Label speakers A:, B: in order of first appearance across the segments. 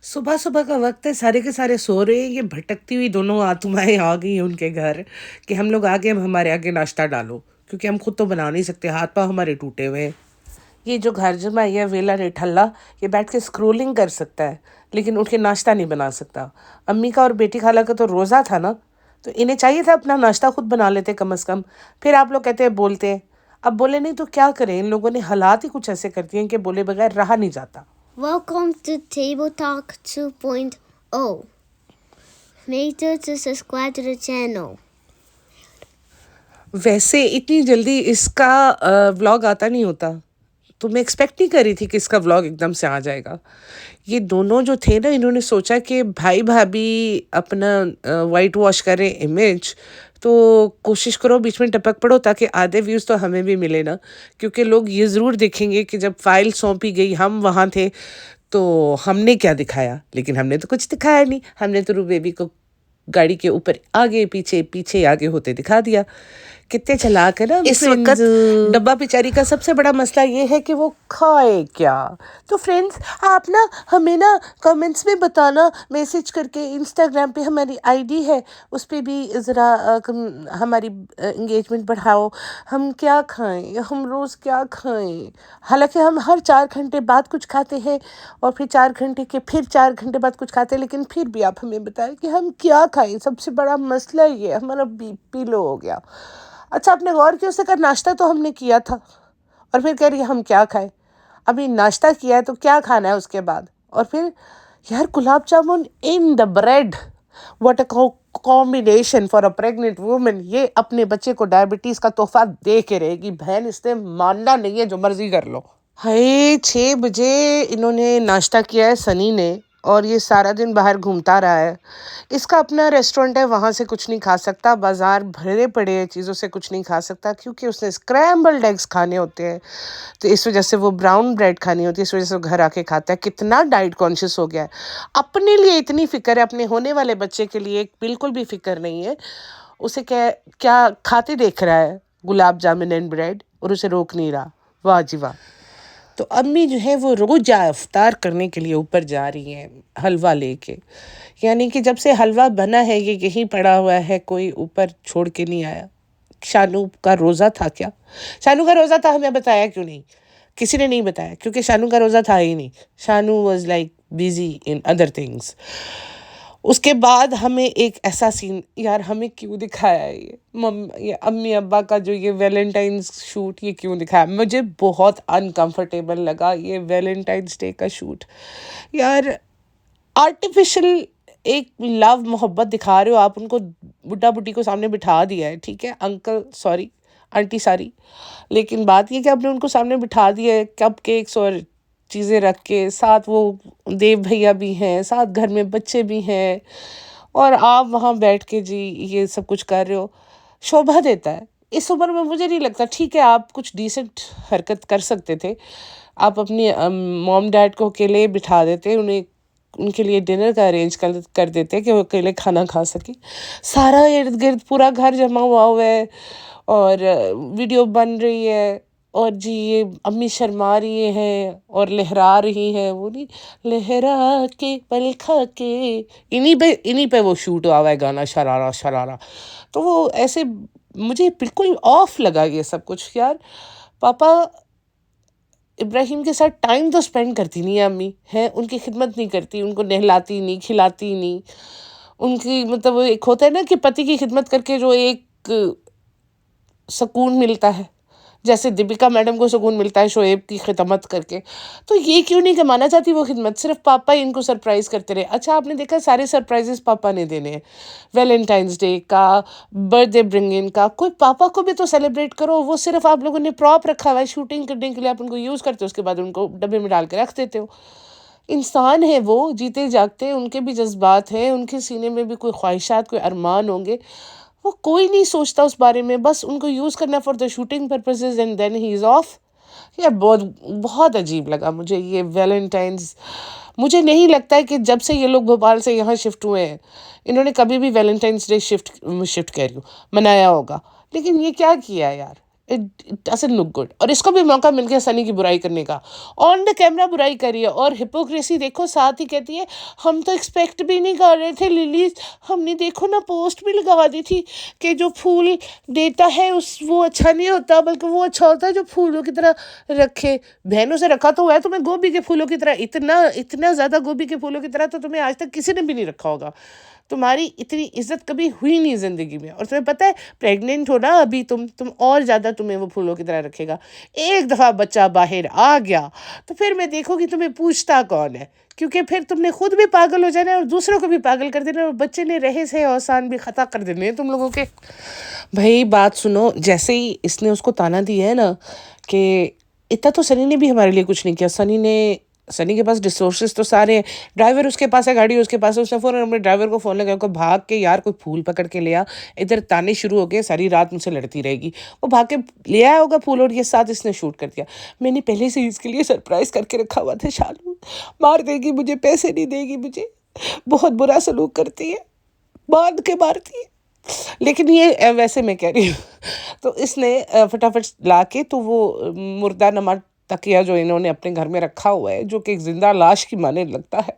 A: सुबह सुबह का वक्त है, सारे के सारे सो रहे हैं, ये भटकती हुई दोनों आत्माएं आ गई हैं उनके घर कि हम लोग आगे, अब हमारे आगे नाश्ता डालो, क्योंकि हम खुद तो बना नहीं सकते, हाथ पाँव हमारे टूटे हुए हैं। ये जो घर जमाई है वेला निठल्ला, ये बैठ के स्क्रोलिंग कर सकता है, लेकिन उठ के नाश्ता नहीं बना सकता। अम्मी का और बेटी खाला का तो रोज़ा था ना, तो इन्हें चाहिए था अपना नाश्ता खुद बना लेते कम अज़ कम। फिर आप लोग कहते हैं बोलते हैं, अब बोले नहीं तो क्या करें, इन लोगों ने हालात ही कुछ ऐसे कर दिए हैं कि बोले बगैर रहा नहीं जाता।
B: Welcome to Table Talk 2.0. Make sure to subscribe to the channel.
A: वैसे इतनी जल्दी इसका व्लॉग आता नहीं होता, तो मैं एक्सपेक्ट नहीं कर रही थी कि इसका व्लॉग एकदम से आ जाएगा। ये दोनों जो थे ना, इन्होंने सोचा कि भाई भाभी अपना वाइट वॉश करें इमेज, तो कोशिश करो बीच में टपक पड़ो ताकि आधे व्यूज़ तो हमें भी मिले ना, क्योंकि लोग ये ज़रूर देखेंगे कि जब फाइल सौंपी गई हम वहाँ थे तो हमने क्या दिखाया। लेकिन हमने तो कुछ दिखाया नहीं, हमने तो रू बेबी को गाड़ी के ऊपर आगे पीछे पीछे आगे होते दिखा दिया। कितने चालाक है ना इस वक्त। डब्बा बेचारी का सबसे बड़ा मसला ये है कि वो खाए क्या। तो फ्रेंड्स, आप ना हमें ना कमेंट्स में बताना, मैसेज करके। इंस्टाग्राम पे हमारी आईडी है, उस पर भी ज़रा हमारी इंगेजमेंट बढ़ाओ। हम क्या खाएं, हम रोज़ क्या खाएं। हालांकि हम हर 4 घंटे बाद कुछ खाते हैं और फिर 4 घंटे के फिर 4 घंटे बाद कुछ खाते हैं, लेकिन फिर भी आप हमें बताएं कि हम क्या खाएं। सबसे बड़ा मसला ये, हमारा बीपी लो हो गया। अच्छा, आपने गौर किया, उससे कर नाश्ता तो हमने किया था और फिर कह रही है हम क्या खाएं। अभी नाश्ता किया है तो क्या खाना है उसके बाद। और फिर यार, gulab jamun in the bread, what a combination for a pregnant woman. ये अपने बच्चे को डायबिटीज़ का तोहफा दे के रहेगी बहन, इसने मानना नहीं है, जो मर्जी कर लो। हाय, 6 बजे इन्होंने नाश्ता किया है सनी ने, और ये सारा दिन बाहर घूमता रहा है। इसका अपना रेस्टोरेंट है, वहाँ से कुछ नहीं खा सकता, बाज़ार भरे पड़े हैं चीज़ों से कुछ नहीं खा सकता, क्योंकि उसने स्क्रैम्बल्ड एग्स खाने होते हैं। तो इस वजह से वो ब्राउन ब्रेड खानी होती है, इस वजह से वो घर आके खाता है। कितना डाइट कॉन्शियस हो गया है। अपने लिए इतनी फ़िक्र है, अपने होने वाले बच्चे के लिए बिल्कुल भी फ़िक्र नहीं है। उसे क्या क्या खाते देख रहा है, गुलाब जामुन एंड ब्रेड, और उसे रोक नहीं रहा। वाह जी वाह। तो अम्मी जो है वो रोज़ इफ्तार करने के लिए ऊपर जा रही हैं हलवा लेके। यानी कि जब से हलवा बना है ये यहीं पड़ा हुआ है, कोई ऊपर छोड़ के नहीं आया। शानू का रोज़ा था क्या? शानू का रोज़ा था, हमें बताया क्यों नहीं? किसी ने नहीं बताया, क्योंकि शानू का रोज़ा था ही नहीं। Shanu was like busy in other things. उसके बाद हमें एक ऐसा सीन, यार हमें क्यों दिखाया है ये अम्मी अब्बा का जो ये वैलेंटाइंस शूट, ये क्यों दिखाया? मुझे बहुत अनकंफर्टेबल लगा ये वैलेंटाइंस डे का शूट। यार, आर्टिफिशियल एक लव मोहब्बत दिखा रहे हो आप उनको। बुड्ढा बुड्ढी को सामने बिठा दिया है, ठीक है, अंकल सॉरी, आंटी सॉरी, लेकिन बात ये कि आपने उनको सामने बिठा दिया है, कप केक्स और चीज़ें रख के, साथ वो देव भैया भी हैं, साथ घर में बच्चे भी हैं, और आप वहाँ बैठ के जी ये सब कुछ कर रहे हो। शोभा देता है इस उम्र में, मुझे नहीं लगता। ठीक है, आप कुछ डिसेंट हरकत कर सकते थे, आप अपनी मॉम डैड को अकेले बिठा देते, उन्हें उनके लिए डिनर का अरेंज कर देते कि वो अकेले खाना खा सके। सारा इर्द गिर्द पूरा घर जमा हुआ है और वीडियो बन रही है, और जी ये अम्मी शर्मा रही हैं और लहरा रही हैं, वो नहीं, लहरा के पल खा के, इन्हीं पे वो शूट हुआ है गाना शरारा शरारा। तो वो ऐसे मुझे बिल्कुल ऑफ लगा ये सब कुछ। यार, पापा इब्राहिम के साथ टाइम तो स्पेंड करती नहीं है अम्मी, हैं, उनकी खिदमत नहीं करती, उनको नहलाती नहीं, खिलाती नहीं। उनकी मतलब वो एक होता है ना कि पति की खिदमत करके जो एक सुकून मिलता है, जैसे दीपिका मैडम को सुकून मिलता है शोएब की खिदमत करके, तो ये क्यों नहीं कमाना चाहती वो खिदमत? सिर्फ पापा ही इनको सरप्राइज़ करते रहे। अच्छा, आपने देखा सारे सरप्राइजेस पापा ने देने हैं, वैलेंटाइंस डे का, बर्थडे ब्रिंग इन का, कोई पापा को भी तो सेलिब्रेट करो। वो सिर्फ आप लोगों ने प्रॉप रखा हुआ है शूटिंग करने के लिए, आप उनको यूज़ करते हो, उसके बाद उनको डब्बे में डाल के रख देते हो। इंसान है वो, जीते जागते, उनके भी जज्बात हैं, उनके सीने में भी कोई ख्वाहिशात, कोई अरमान होंगे। वो कोई नहीं सोचता उस बारे में, बस उनको यूज़ करना for the shooting purposes and then he is off. यार, बहुत बहुत अजीब लगा मुझे ये वैलेंटाइंस। मुझे नहीं लगता है कि जब से ये लोग भोपाल से यहाँ शिफ्ट हुए हैं, इन्होंने कभी भी वैलेंटाइंस डे शिफ्ट कह रही हूँ, मनाया होगा। लेकिन ये क्या किया यार, इट डजंट लुक गुड। और इसको भी मौका मिल गया सनी की बुराई करने का, ऑन द कैमरा बुराई करी है। और हिपोक्रेसी देखो, साथ ही कहती है हम तो एक्सपेक्ट भी नहीं कर रहे थे लिली, हमने देखो ना पोस्ट भी लगा दी थी कि जो फूल देता है उस वो अच्छा नहीं होता, बल्कि वो अच्छा होता है जो फूलों की तरह रखे। बहनों से रखा तो हुआ है तुम्हें गोभी के फूलों की तरह, इतना इतना ज़्यादा गोभी के फूलों की तरह तो तुम्हें आज तक किसी ने भी नहीं रखा होगा। तुम्हारी इतनी इज्जत कभी हुई नहीं ज़िंदगी में। और तुम्हें पता है प्रेग्नेंट हो ना अभी तुम और ज़्यादा तुम्हें वो फूलों की तरह रखेगा। एक दफ़ा बच्चा बाहर आ गया तो फिर मैं देखूँगी तुम्हें पूछता कौन है, क्योंकि फिर तुमने खुद भी पागल हो जाना और दूसरों को भी पागल कर देना, और बच्चे ने रहे से औसान भी ख़ता कर देने हैं तुम लोगों के। भाई बात सुनो, जैसे ही इसने उसको ताना दिया है ना कि इतना तो सनी ने भी हमारे लिए कुछ नहीं किया। सनी के पास रिसोर्सेज तो सारे हैं, ड्राइवर उसके पास है, गाड़ी उसके पास है। उसने फ़ौरन अपने ड्राइवर को फ़ोन लगाया, को भाग के यार कोई फूल पकड़ के ले आ, इधर ताने शुरू हो गए, सारी रात मुझसे लड़ती रहेगी। वो भाग के ले आया होगा फूल और ये साथ इसने शूट कर दिया। मैंने पहले से इसके लिए सरप्राइज़ करके रखा हुआ था, शालू मार देगी मुझे, पैसे नहीं देगी मुझे, बहुत बुरा सलूक करती है, बांध के मारती है। लेकिन ये वैसे मैं कह रही हूँ तो इसने फटाफट ला के तो वो मुर्दा नमा तकिया जो इन्होंने अपने घर में रखा हुआ है, जो कि एक जिंदा लाश की माने लगता है,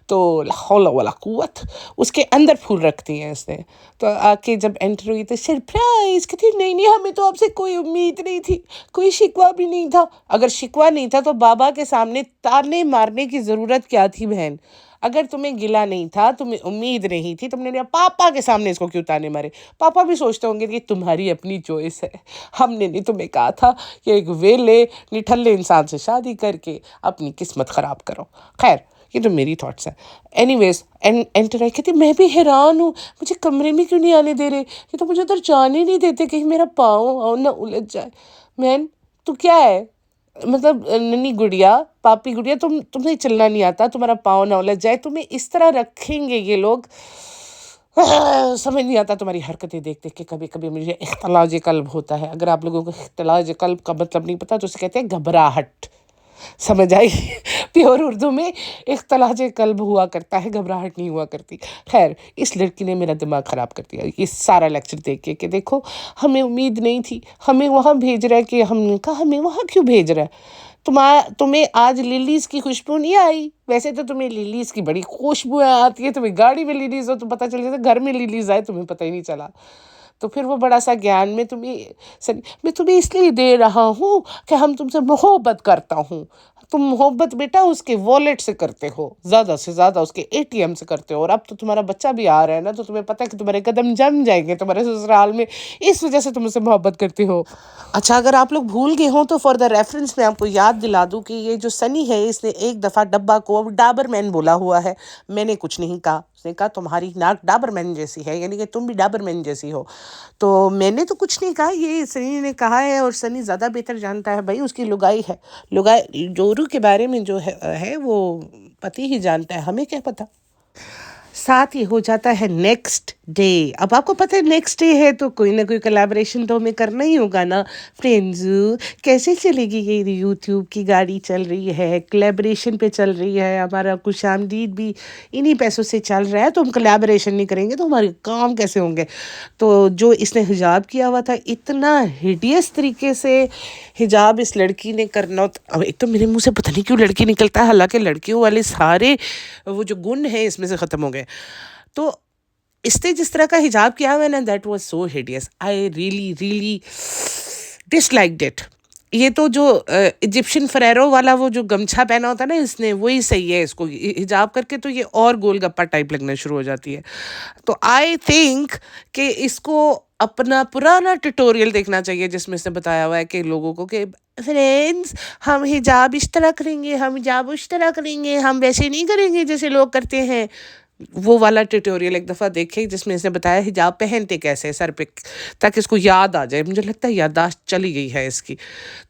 A: तो ला हौला वला कुव्वत, उसके अंदर फूल रखती हैं इसने। तो आके जब एंटर हुई तो सरप्राइज कहती नहीं नहीं हमें तो आपसे कोई उम्मीद नहीं थी, कोई शिकवा भी नहीं था। अगर शिकवा नहीं था तो बाबा के सामने ताने मारने की ज़रूरत क्या थी बहन? अगर तुम्हें गिला नहीं था, तुम्हें उम्मीद नहीं थी, तुमने मेरे पापा के सामने इसको क्यों ताने मारे? पापा भी सोचते होंगे कि तुम्हारी अपनी चॉइस है, हमने नहीं तुम्हें कहा था कि एक वेले निठल्ले इंसान से शादी करके अपनी किस्मत ख़राब करो। खैर ये तो मेरी थॉट्स हैं। एनीवेज एंटर आई, कहती मैं भी हैरान हूँ, मुझे कमरे में क्यों नहीं आने दे रहे, ये तो मुझे उधर जाने नहीं देते, कहीं मेरा पाँव ना उलझ जाए। मैन तू क्या है, मतलब नन्ही गुड़िया, पापी गुड़िया, तुम्हें चलना नहीं आता, तुम्हारा पाँव ना उलझ जाए, तुम्हें इस तरह रखेंगे ये लोग। समझ नहीं आता तुम्हारी हरकतें देख देख के। कभी कभी मुझे इख्तिलाज कल्ब होता है। अगर आप लोगों को इख्तिलाज कल्ब का मतलब नहीं पता तो उसे कहते हैं घबराहट, समझ आई? प्योर उर्दू में इख्तिलाज कल्ब हुआ करता है, घबराहट नहीं हुआ करती। खैर इस लड़की ने मेरा दिमाग ख़राब कर दिया ये सारा लेक्चर देख के कि देखो हमें उम्मीद नहीं थी, हमें वहाँ भेज रहा है, कि हमने कहा हमें वहाँ क्यों भेज रहा है? तुम्हें आज लिलीज़ की खुशबू नहीं आई? वैसे तो तुम्हें लिलीज़ की बड़ी खुशबू आती है, तुम्हें गाड़ी में लिलीज़ हो तो पता चल जाता, घर में लिलीज़ आए तुम्हें पता ही नहीं चला। तो फिर वो बड़ा सा ज्ञान में मैं तुम्हें इसलिए दे रहा हूँ कि हम तुमसे मोहब्बत करता हूँ। तुम मोहब्बत बेटा उसके वॉलेट से करते हो, ज़्यादा से ज़्यादा उसके ATM से करते हो। और अब तो तुम्हारा बच्चा भी आ रहा है ना, तो तुम्हें पता है कि तुम्हारे कदम जम जाएंगे तुम्हारे ससुराल में, इस वजह से तुम उससे मोहब्बत करते हो। अच्छा अगर आप लोग भूल गए हो तो फॉर द रेफरेंस मैं आपको याद दिला दूँ कि ये जो सनी है इसने एक दफ़ा डब्बा को डाबरमैन बोला हुआ है। मैंने कुछ नहीं कहा, उसने कहा तुम्हारी नाक डाबरमैन जैसी है, यानी कि तुम भी डाबरमैन जैसी हो। तो मैंने तो कुछ नहीं कहा, ये सनी ने कहा है, और सनी ज़्यादा बेहतर जानता है भाई, उसकी लुगाई है। लुगाई जोरू के बारे में जो है वो पति ही जानता है, हमें क्या पता। साथ ही हो जाता है नेक्स्ट डे। अब आपको पता है नेक्स्ट डे है तो कोई ना कोई कोलैबोरेशन तो हमें करना ही होगा ना फ्रेंड्स। कैसे चलेगी ये यूट्यूब की गाड़ी चल रही है, कोलैबोरेशन पे चल रही है, हमारा कुछ आमदीद भी इन्हीं पैसों से चल रहा है, तो हम कोलैबोरेशन नहीं करेंगे तो हमारे काम कैसे होंगे? तो जो इसने हिजाब किया हुआ था, इतना हिडियस तरीके से हिजाब इस लड़की ने करना, अब एक तो मेरे मुंह से पता नहीं क्यों लड़की निकलता है, हालांकि लड़कियों वाले सारे वो जो गुण हैं इसमें से ख़त्म हो गए। तो इसने जिस तरह का हिजाब किया हुआ है ना, that was so hideous, I really really disliked it. ये तो जो इजिप्शियन फरेरो वाला वो जो गमछा पहना होता है ना इसने, वही सही है इसको हिजाब करके, तो ये और गोलगप्पा टाइप लगना शुरू हो जाती है। तो आई थिंक कि इसको अपना पुराना ट्यूटोरियल देखना चाहिए जिसमें इसने बताया हुआ है कि लोगों को कि फ्रेंड्स हम हिजाब इस तरह करेंगे, हम हिजाब उस तरह करेंगे, हम वैसे नहीं करेंगे जैसे लोग करते हैं। वो वाला ट्यूटोरियल एक दफ़ा देखे जिसमें इसने बताया हिजाब पहनते कैसे सर पे, ताकि इसको याद आ जाए। मुझे लगता है याददाश्त चली गई है इसकी।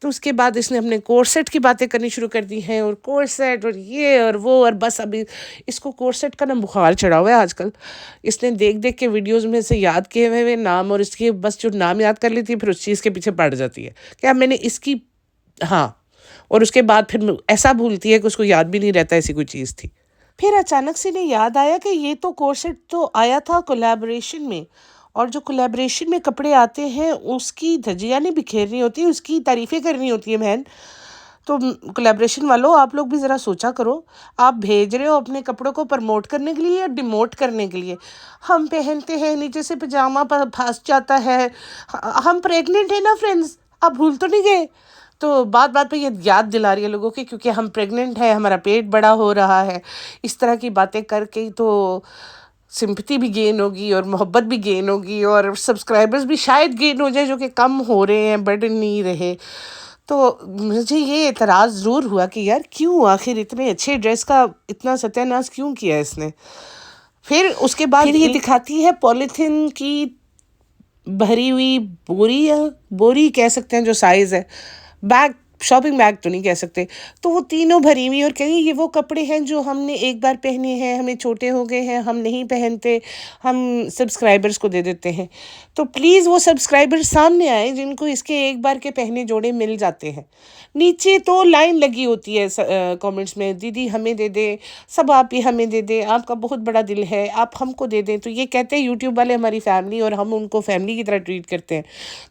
A: तो उसके बाद इसने अपने कोर्सेट की बातें करनी शुरू कर दी हैं, और कोर्सेट और ये और वो, और बस अभी इसको कोर्सेट का ना बुखार चढ़ा हुआ है आजकल। इसने देख देख के वीडियोज़ में से याद किए हुए नाम, और इसके बस जो नाम याद कर लेती है फिर उस चीज़ के पीछे पड़ जाती है कि अब मैंने इसकी, हाँ, और उसके बाद फिर ऐसा भूलती है कि उसको याद भी नहीं रहता ऐसी कोई चीज़ थी। फिर अचानक से इन्हें याद आया कि ये तो कोर्सेट तो आया था कोलैबोरेशन में, और जो कोलैबोरेशन में कपड़े आते हैं उसकी धज्जियाँ नहीं बिखेरनी होती, उसकी तारीफ़ें करनी होती है बहन। तो कोलैबोरेशन वालों, आप लोग भी ज़रा सोचा करो, आप भेज रहे हो अपने कपड़ों को प्रमोट करने के लिए या डिमोट करने के लिए। हम पहनते हैं, नीचे से पजामा फंस जाता है, हम प्रेग्नेंट है ना फ्रेंड्स, आप भूल तो नहीं गए। तो बात बात पे ये याद दिला रही है लोगों की, क्योंकि हम प्रेग्नेंट है, हमारा पेट बड़ा हो रहा है, इस तरह की बातें करके तो सिंपैथी भी गेन होगी और मोहब्बत भी गेन होगी और सब्सक्राइबर्स भी शायद गेन हो जाए, जो कि कम हो रहे हैं, बढ़ नहीं रहे। तो मुझे ये एतराज़ ज़रूर हुआ कि यार क्यों आखिर इतने अच्छे ड्रेस का इतना सत्यानाश क्यों किया इसने। फिर उसके बाद फिर ये दिखाती है पॉलीथीन की भरी हुई बोरी, या बोरी कह सकते हैं जो साइज़ है, बैग, शॉपिंग बैग तो नहीं कह सकते। तो वो तीनों भरी हुई और कहीं ये वो कपड़े हैं जो हमने एक बार पहने हैं, हमें छोटे हो गए हैं, हम नहीं पहनते, हम सब्सक्राइबर्स को दे देते हैं। तो प्लीज़ वो सब्सक्राइबर्स सामने आए जिनको इसके एक बार के पहने जोड़े मिल जाते हैं। नीचे तो लाइन लगी होती है कमेंट्स में, दीदी हमें दे दें, सब आप ही हमें दे दें, आपका बहुत बड़ा दिल है, आप हमको दे दें। तो ये कहते हैं यूट्यूब वाले हमारी फैमिली, और हम उनको फैमिली की तरह ट्रीट करते हैं।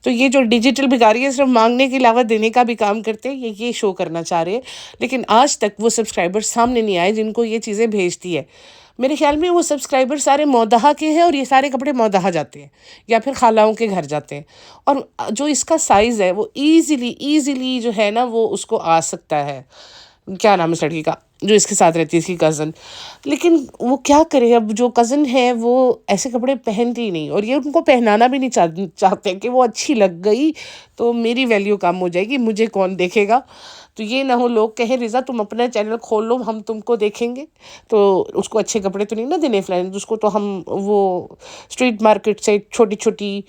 A: तो ये जो डिजिटल भिखारी है, सिर्फ मांगने के अलावा देने का भी काम करते हैं, ये शो करना चाह रहे हैं। लेकिन आज तक वो सब्सक्राइबर सामने नहीं आए जिनको ये चीज़ें भेजती है। मेरे ख्याल में वो सब्सक्राइबर सारे मौदहा के हैं और ये सारे कपड़े मौदहा जाते हैं या फिर खालाओं के घर जाते हैं। और जो इसका साइज़ है वो ईज़िली जो है ना वो उसको आ सकता है। क्या नाम है इस लड़की का जो इसके साथ रहती है, इसकी कज़न। लेकिन वो क्या करे, अब जो कज़न है वो ऐसे कपड़े पहनती ही नहीं, और ये उनको पहनाना भी नहीं चाहते कि वो अच्छी लग गई तो मेरी वैल्यू कम हो जाएगी, मुझे कौन देखेगा। तो ये ना हो लोग कहें रिज़ा तुम अपना चैनल खोल लो, हम तुमको देखेंगे। तो उसको अच्छे कपड़े तो नहीं ना देने फ्रेंड्स, उसको तो हम वो स्ट्रीट मार्केट से छोटी छोटी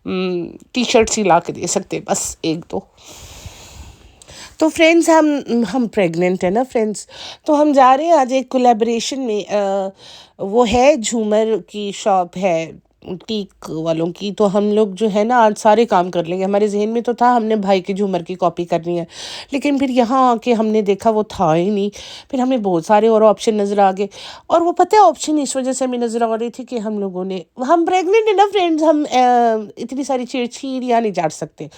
A: टी शर्ट्स ही ला के दे सकते, बस एक दो। तो फ्रेंड्स हम प्रेग्नेंट है ना फ्रेंड्स, तो हम जा रहे हैं आज एक कोलैबोरेशन में। वो है झूमर की शॉप है टीक वालों की। तो हम लोग जो है ना आज सारे काम कर लेंगे। हमारे जहन में तो था हमने भाई के झूमर की कॉपी करनी है, लेकिन फिर यहाँ आके हमने देखा वो था ही नहीं। फिर हमें बहुत सारे और ऑप्शन नज़र आ गए, और वो पता है ऑप्शन इस वजह से हमें नज़र आ रही थी कि हम लोगों ने, हम प्रेग्नेंट है ना फ्रेंड्स, हम इतनी सारी छीड़ियाँ नहीं चाट सकते।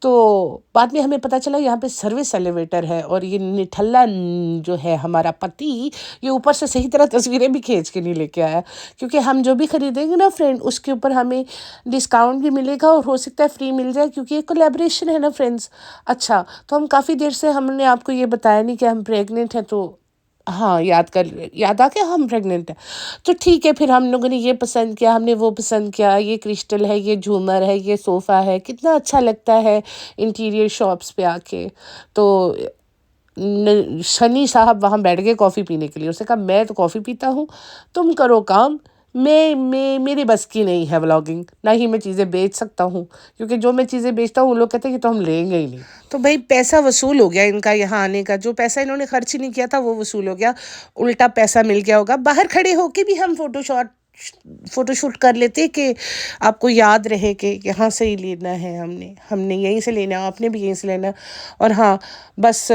A: तो बाद में हमें पता चला यहाँ पे सर्विस एलिवेटर है, और ये निठल्ला जो है हमारा पति, ये ऊपर से सही तरह तस्वीरें भी खींच के नहीं लेके आया, क्योंकि हम जो भी खरीदेंगे ना फ्रेंड उसके ऊपर हमें डिस्काउंट भी मिलेगा और हो सकता है फ्री मिल जाए, क्योंकि ये कोलैबोरेशन है ना फ्रेंड्स। अच्छा, तो हम काफ़ी देर से हमने आपको ये बताया नहीं कि हम प्रेग्नेंट हैं। तो हाँ, याद आ गया हम प्रेग्नेंट है। तो ठीक है, फिर हम लोगों ने ये पसंद किया, हमने वो पसंद किया, ये क्रिस्टल है, ये झूमर है, ये सोफ़ा है, कितना अच्छा लगता है इंटीरियर शॉप्स पे आके। तो शनी साहब वहाँ बैठ गए कॉफ़ी पीने के लिए। उसने कहा मैं तो कॉफ़ी पीता हूँ, तुम करो काम, मैं मेरी बस की नहीं है व्लॉगिंग, ना ही मैं चीज़ें बेच सकता हूँ, क्योंकि जो मैं चीज़ें बेचता हूँ उन लोग कहते हैं कि तो हम लेंगे ही नहीं। तो भाई पैसा वसूल हो गया इनका यहाँ आने का, जो पैसा इन्होंने खर्च ही नहीं किया था वो वसूल हो गया, उल्टा पैसा मिल गया होगा। बाहर खड़े होके भी हम फ़ोटोशूट कर लेते कि आपको याद रहे कि यहाँ से ही लेना है, हमने यहीं से लेना, आपने भी यहीं से लेना। और हाँ, बस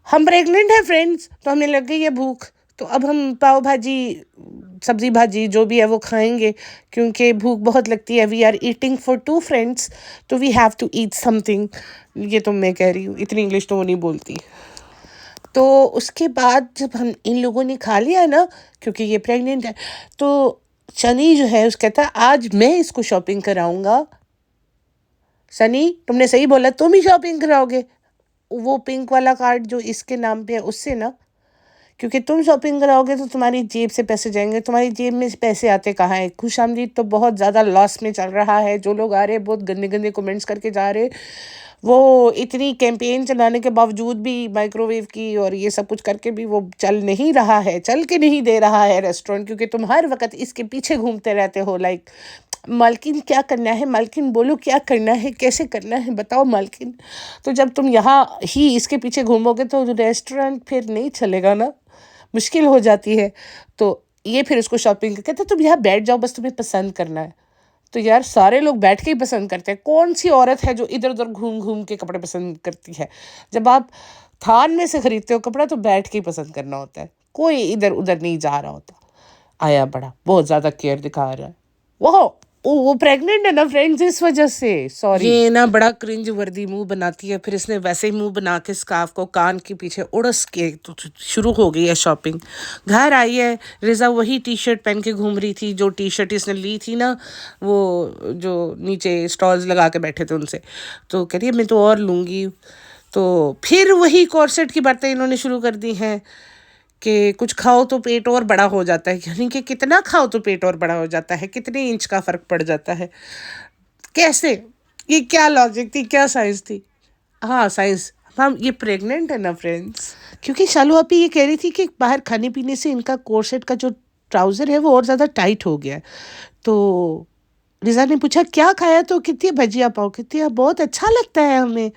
A: हम प्रेग्नेंट हैं फ्रेंड्स, तो हमें लग गई है भूख, तो अब हम पाव भाजी, सब्जी भाजी जो भी है वो खाएंगे, क्योंकि भूख बहुत लगती है। We are eating for 2 friends, तो we have to eat something. ये तो मैं कह रही हूँ, इतनी इंग्लिश तो वो नहीं बोलती। तो उसके बाद जब हम इन लोगों ने खा लिया ना, क्योंकि ये प्रेग्नेंट है, तो सनी जो है उस कहता है आज मैं इसको शॉपिंग कराऊंगा। सनी, तुमने सही बोला, तुम ही शॉपिंग कराओगे वो पिंक वाला कार्ड जो इसके नाम पे है उससे ना, क्योंकि तुम शॉपिंग कराओगे तो तुम्हारी जेब से पैसे जाएंगे। तुम्हारी जेब में पैसे आते कहाँ हैं? खुशामदीद तो बहुत ज़्यादा लॉस में चल रहा है। जो लोग आ रहे हैं बहुत गंदे गंदे कमेंट्स करके जा रहे, वो इतनी कैंपेन चलाने के बावजूद भी, माइक्रोवेव की और ये सब कुछ करके भी वो चल नहीं रहा है, चल के नहीं दे रहा है रेस्टोरेंट, क्योंकि तुम हर वक्त इसके पीछे घूमते रहते हो। लाइक मालकिन क्या करना है, मालकिन बोलो क्या करना है, कैसे करना है, बताओ मालकिन। तो जब तुम यहाँ ही इसके पीछे घूमोगे तो रेस्टोरेंट फिर नहीं चलेगा ना, मुश्किल हो जाती है। तो ये फिर उसको शॉपिंग कहते तुम यहाँ बैठ जाओ, बस तुम्हें पसंद करना है। तो यार सारे लोग बैठ के ही पसंद करते हैं। कौन सी औरत है जो इधर उधर घूम घूम के कपड़े पसंद करती है? जब आप थान में से खरीदते हो कपड़ा तो बैठ के ही पसंद करना होता है, कोई इधर उधर नहीं जा रहा होता। आया बड़ा बहुत ज़्यादा केयर दिखा रहा है वो। वो प्रेग्नेंट है ना फ्रेंड्स, इस वजह से सॉरी। ये ना बड़ा क्रिंज वर्दी मुंह बनाती है, फिर इसने वैसे ही मुंह बना के स्कार्फ को कान के पीछे उड़स के तो शुरू हो गई है शॉपिंग। घर आई है, रिजा वही टी शर्ट पहन के घूम रही थी जो टी शर्ट इसने ली थी ना, वो जो नीचे स्टॉल्स लगा के बैठे थे उनसे, तो कह रही है मैं तो और लूँगी। तो फिर वही कॉर्सेट की बातें इन्होंने शुरू कर दी हैं कि कुछ खाओ तो पेट और बड़ा हो जाता है, यानी कि कितना खाओ तो पेट और बड़ा हो जाता है, कितने इंच का फ़र्क पड़ जाता है, कैसे, ये क्या लॉजिक थी, क्या साइंस थी? हाँ साइंस। हम ये प्रेग्नेंट है ना फ्रेंड्स, क्योंकि शालू आपी ये कह रही थी कि बाहर खाने पीने से इनका कोर्सेट का जो ट्राउज़र है वो और ज़्यादा टाइट हो गया है। तो रिजा ने पूछा क्या खाया, तो कितनी भजिया पाओ, कितनी बहुत अच्छा लगता है हमें।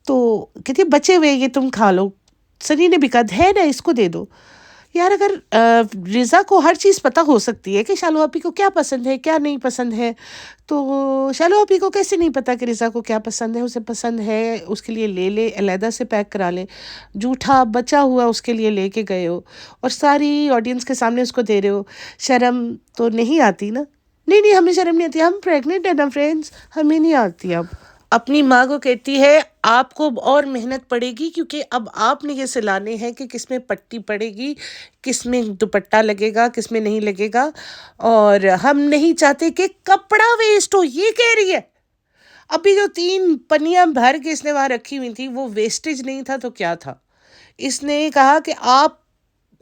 A: तो कहती है बचे हुए ये तुम खा लो। सनी ने भी कहा है ना इसको दे दो। यार अगर रिजा को हर चीज़ पता हो सकती है कि शालू आपी को क्या पसंद है क्या नहीं पसंद है, तो शालू आपी को कैसे नहीं पता कि रिजा को क्या पसंद है, उसे पसंद है उसके लिए ले ले, अलहदा से पैक करा ले। जूठा बचा हुआ उसके लिए लेके गए हो और सारी ऑडियंस के सामने उसको दे रहे हो, शर्म तो नहीं आती ना? नहीं नहीं हमें शर्म नहीं आती, हम प्रेग्नेंट है ना फ्रेंड्स, हमें नहीं आती। अब अपनी माँ को कहती है आपको और मेहनत पड़ेगी, क्योंकि अब आपने ये सिलाने हैं कि किस में पट्टी पड़ेगी, किस में दुपट्टा लगेगा, किस में नहीं लगेगा, और हम नहीं चाहते कि कपड़ा वेस्ट हो, ये कह रही है। अभी जो 3 पन्नियाँ भर के इसने वहाँ रखी हुई थी वो वेस्टेज नहीं था तो क्या था? इसने कहा कि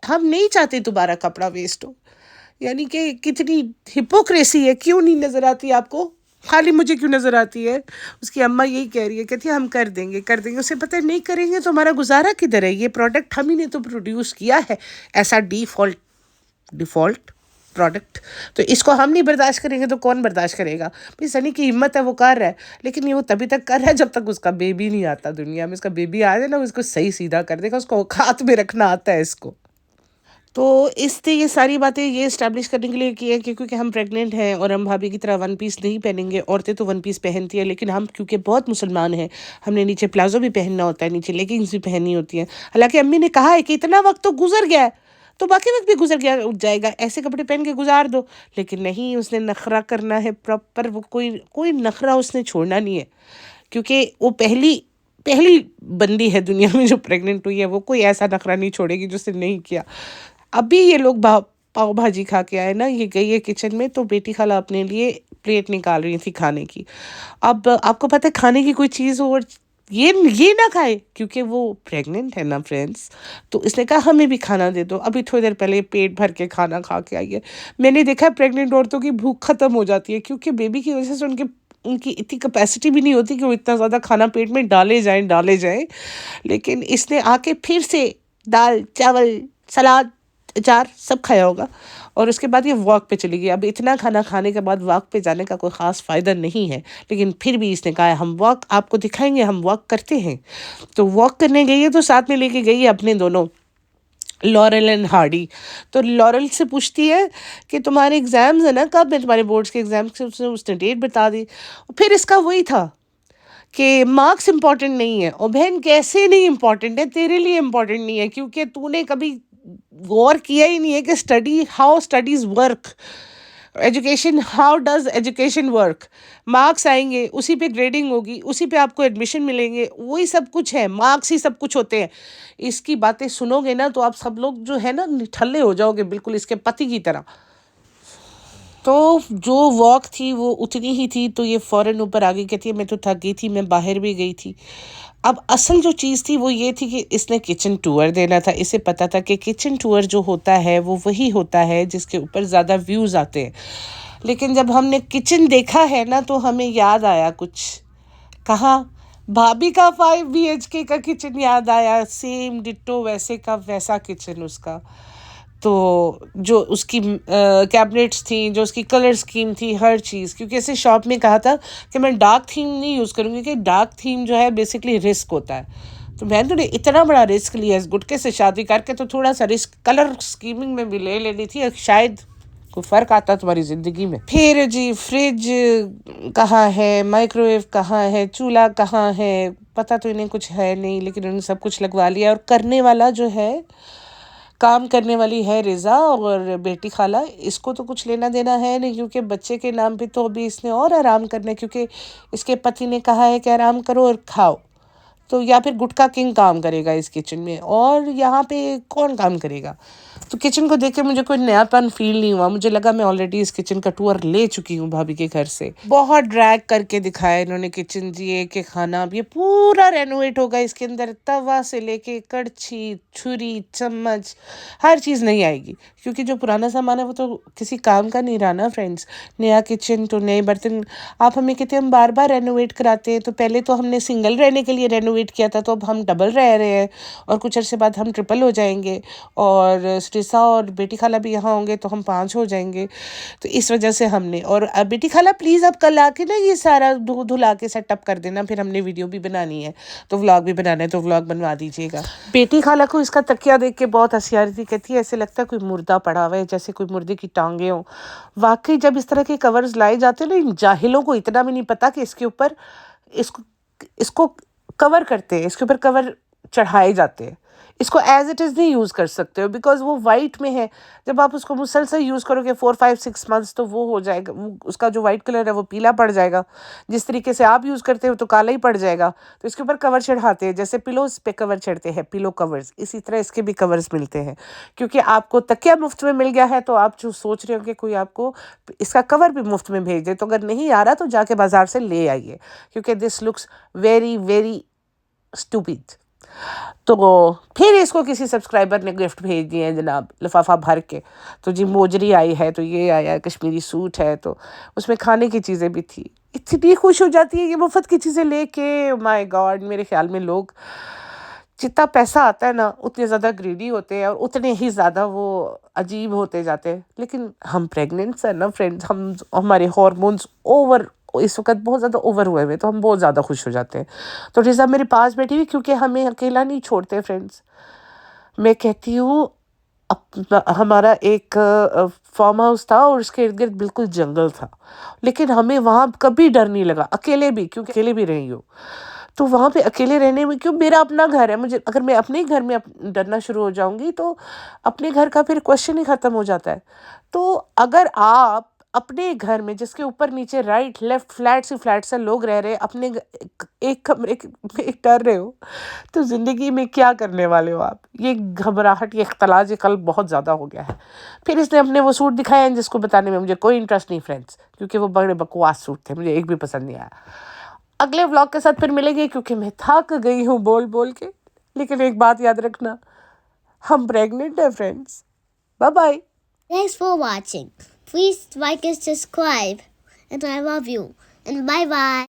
A: हम नहीं चाहते दोबारा कपड़ा वेस्ट हो। यानी कि कितनी हिपोक्रेसी है, क्यों नहीं नज़र आती आपको? खाली मुझे क्यों नज़र आती है? उसकी अम्मा यही कह रही है, कहती है हम कर देंगे कर देंगे। उसे पता है नहीं करेंगे तो हमारा गुजारा किधर है? ये प्रोडक्ट हम ही ने तो प्रोड्यूस किया है, ऐसा डिफ़ॉल्ट प्रोडक्ट, तो इसको हम नहीं बर्दाश्त करेंगे तो कौन बर्दाश्त करेगा? भाई सनी की हिम्मत है, वो कर रहा है, लेकिन ये वो तभी तक कर रहा है जब तक उसका बेबी नहीं आता दुनिया में। उसका बेबी आ जाए ना, उसको सही सीधा कर देगा, उसको औकात में रखना आता है इसको। तो इसने ये सारी बातें ये इस्टेब्लिश करने के लिए की है कि क्योंकि हम प्रेग्नेंट हैं और हम भाभी की तरह वन पीस नहीं पहनेंगे। औरतें तो वन पीस पहनती है, लेकिन हम क्योंकि बहुत मुसलमान हैं, हमने नीचे प्लाजो भी पहनना होता है, नीचे लेगिंग्स भी पहननी होती हैं। हालांकि अम्मी ने कहा है कि इतना वक्त तो गुजर गया है तो बाकी वक्त भी गुजर गया जाएगा, ऐसे कपड़े पहन के गुजार दो। लेकिन नहीं, उसने नखरा करना है प्रॉपर, वो कोई नखरा उसने छोड़ना नहीं है, क्योंकि वो पहली बंदी है दुनिया में जो प्रेग्नेंट हुई है। वो कोई ऐसा नखरा नहीं छोड़ेगी जो उसने नहीं किया। अभी ये लोग पाव भाजी खा के आए ना, ये गई है किचन में, तो बेटी खाला अपने लिए प्लेट निकाल रही थी खाने की। अब आपको पता है खाने की कोई चीज़ हो और ये ना खाए, क्योंकि वो प्रेग्नेंट है ना फ्रेंड्स, तो इसने कहा हमें भी खाना दे दो। अभी थोड़ी देर पहले पेट भर के खाना खा के आई है। मैंने देखा प्रेग्नेंट औरतों की भूख ख़त्म हो जाती है, क्योंकि बेबी की वजह से उनकी इतनी कैपेसिटी भी नहीं होती कि वो इतना ज़्यादा खाना पेट में डाले जाएं। लेकिन इसने आके फिर से दाल चावल सलाद अचार सब खाया होगा और उसके बाद ये वॉक पे चली गई। अब इतना खाना खाने के बाद वॉक पे जाने का कोई ख़ास फ़ायदा नहीं है, लेकिन फिर भी इसने कहा हम वॉक आपको दिखाएंगे, हम वॉक करते हैं। तो वॉक करने गई है तो साथ में लेके गई है अपने दोनों, लॉरेल एंड हार्डी। तो लॉरेल से पूछती है कि तुम्हारे एग्ज़ाम्स है ना, कब है तुम्हारे बोर्ड्स के एग्ज़ाम? उसने डेट बता दी। फिर इसका वही था कि मार्क्स इम्पॉर्टेंट नहीं है। और बहन कैसे नहीं इम्पॉर्टेंट है? तेरे लिए इम्पॉर्टेंट नहीं है क्योंकि तूने कभी गौर किया ही नहीं है कि how studies work, education, how does education work. Marks आएंगे, उसी पे ग्रेडिंग होगी, उसी पे आपको एडमिशन मिलेंगे, वही सब कुछ है, मार्क्स ही सब कुछ होते हैं। इसकी बातें सुनोगे ना तो आप सब लोग जो है ना निठल्ले हो जाओगे, बिल्कुल इसके पति की तरह। तो जो वॉक थी वो उतनी ही थी, तो ये फ़ौरन ऊपर आ गई, कहती है मैं तो थक गई थी, मैं बाहर भी गई थी। अब असल जो चीज़ थी वो ये थी कि इसने किचन टूर देना था। इसे पता था कि किचन टूर जो होता है वो वही होता है जिसके ऊपर ज़्यादा व्यूज़ आते हैं। लेकिन जब हमने किचन देखा है ना तो हमें याद आया कुछ। कहाँ? भाभी का 5 BHK का किचन याद आया, सेम डिट्टो वैसे का वैसा किचन उसका। तो जो उसकी कैबिनेट्स थी, जो उसकी कलर स्कीम थी, हर चीज़, क्योंकि ऐसे शॉप में कहा था कि मैं डार्क थीम नहीं यूज़ करूँगी, कि डार्क थीम जो है बेसिकली रिस्क होता है। तो मैंने तो इतना बड़ा रिस्क लिया इस गुटके से शादी करके, तो थोड़ा सा रिस्क कलर स्कीमिंग में भी ले लेनी थी, शायद कोई फ़र्क आता तुम्हारी ज़िंदगी में। फिर जी फ्रिज कहाँ है, माइक्रोवेव कहाँ है, चूल्हा कहाँ है, पता तो इन्हें कुछ है नहीं, लेकिन उन्होंने सब कुछ लगवा लिया। और करने वाला जो है काम करने वाली है रिज़ा और बेटी खाला, इसको तो कुछ लेना देना है नहीं, क्योंकि बच्चे के नाम पे तो अभी इसने और आराम करना है, क्योंकि इसके पति ने कहा है कि आराम करो और खाओ। तो या फिर गुटखा किंग काम करेगा इस किचन में, और यहाँ पे कौन काम करेगा? तो किचन को देख के मुझे कोई नयापन फील नहीं हुआ। मुझे लगा मैं ऑलरेडी इस किचन का टूर ले चुकी हूँ भाभी के घर से। बहुत ड्रैग करके दिखाया इन्होंने किचन जी, एक एक खाना। अब ये पूरा रेनोवेट होगा, इसके अंदर तवा से लेके कड़छी, छुरी, चम्मच, हर चीज़ नहीं आएगी, क्योंकि जो पुराना सामान है वो तो किसी काम का नहीं रहा ना फ्रेंड्स। नया किचन तो नए बर्तन। आप हमें कहते हैं हम बार बार रेनोवेट कराते हैं, तो पहले तो हमने सिंगल रहने के लिए रेनोवेट किया था, तो अब हम डबल रह रहे हैं, और कुछ अर्से बाद हम ट्रिपल हो जाएंगे, और रिसा और बेटी खाला भी यहाँ होंगे तो हम 5 हो जाएंगे। तो इस वजह से हमने, और अब बेटी खाला प्लीज़ अब कल आके ना ये सारा धुला के सेटअप कर देना, फिर हमने वीडियो भी बनानी है, तो व्लॉग भी बनाना है, तो व्लॉग बनवा दीजिएगा। बेटी खाला को इसका तकिया देख के बहुत हंसी आ रही थी, कहती है ऐसे लगता है कोई मुर्दा पड़ा हुआ है, जैसे कोई मुर्दे की टांगे हों। वाकई जब इस तरह के कवर्स लाए जाते हैं ना, इन जाहिलों को इतना भी नहीं पता कि इसके ऊपर इसको इसको कवर करते हैं, इसके ऊपर कवर चढ़ाए जाते हैं। इसको एज इट इज़ नहीं यूज़ कर सकते हो, बिकॉज वो वाइट में है। जब आप उसको मुसलसल यूज़ करोगे 4, 5, 6 मंथ्स, तो वो हो जाएगा, उसका जो वाइट कलर है वो पीला पड़ जाएगा। जिस तरीके से आप यूज़ करते हो तो काला ही पड़ जाएगा। तो इसके ऊपर कवर चढ़ाते हैं, जैसे पिलोज पे कवर चढ़ते हैं, पिलो कवर्स, इसी तरह इसके भी कवर्स मिलते हैं। क्योंकि आपको तकिया मुफ्त में मिल गया है, तो आप जो सोच रहे हो कि कोई आपको इसका कवर भी मुफ्त में भेज दे, तो अगर नहीं आ रहा तो जाके बाजार से ले आइए, क्योंकि this looks very very stupid. तो फिर इसको किसी सब्सक्राइबर ने गिफ्ट भेज दिए हैं जनाब, लिफाफा भर के। तो जी मोजरी आई है, तो ये आया कश्मीरी सूट है, तो उसमें खाने की चीज़ें भी थी। इतनी खुश हो जाती है ये मुफ्त की चीज़ें लेके, माय गॉड। मेरे ख्याल में लोग, जितना पैसा आता है ना, उतने ज़्यादा ग्रीडी होते हैं और उतने ही ज़्यादा वो अजीब होते जाते हैं। लेकिन हम प्रेग्नेंट्स हैं ना फ्रेंड्स, हमारे हार्मोन्स ओवर इस वक्त बहुत ज़्यादा ओवर हुए हुए, तो हम बहुत ज़्यादा खुश हो जाते हैं। तो रिज़ा मेरे पास बैठी हुई, क्योंकि हमें अकेला नहीं छोड़ते फ्रेंड्स। मैं कहती हूँ, हमारा एक फार्म हाउस था और उसके इर्द गिर्द बिल्कुल जंगल था, लेकिन हमें वहाँ कभी डर नहीं लगा, अकेले भी, क्योंकि अकेले भी रही हूँ। तो वहाँ पे अकेले रहने में, क्यों, मेरा अपना घर है, मुझे अगर मैं अपने ही घर में डरना शुरू हो जाऊंगी, तो अपने घर का फिर क्वेश्चन ही ख़त्म हो जाता है। तो अगर आप अपने घर में, जिसके ऊपर नीचे राइट लेफ्ट फ्लैट से लोग रह रहे हैं, अपने एक कमरे में डर रहे हो, तो ज़िंदगी में क्या करने वाले हो आप? ये घबराहट, ये इख्तलाज, ये कल बहुत ज़्यादा हो गया है। फिर इसने अपने वो सूट दिखाए हैं, जिसको बताने में मुझे कोई इंटरेस्ट नहीं फ्रेंड्स, क्योंकि वो बड़े बकवास सूट थे, मुझे एक भी पसंद नहीं आया। अगले व्लॉग के साथ फिर मिलेंगे, क्योंकि मैं थक गई हूँ बोल बोल के। लेकिन एक बात याद रखना, हम प्रेग्नेंट हैं friends. Bye bye.
B: Thanks for watching. Please like and subscribe. And I love you. And bye bye.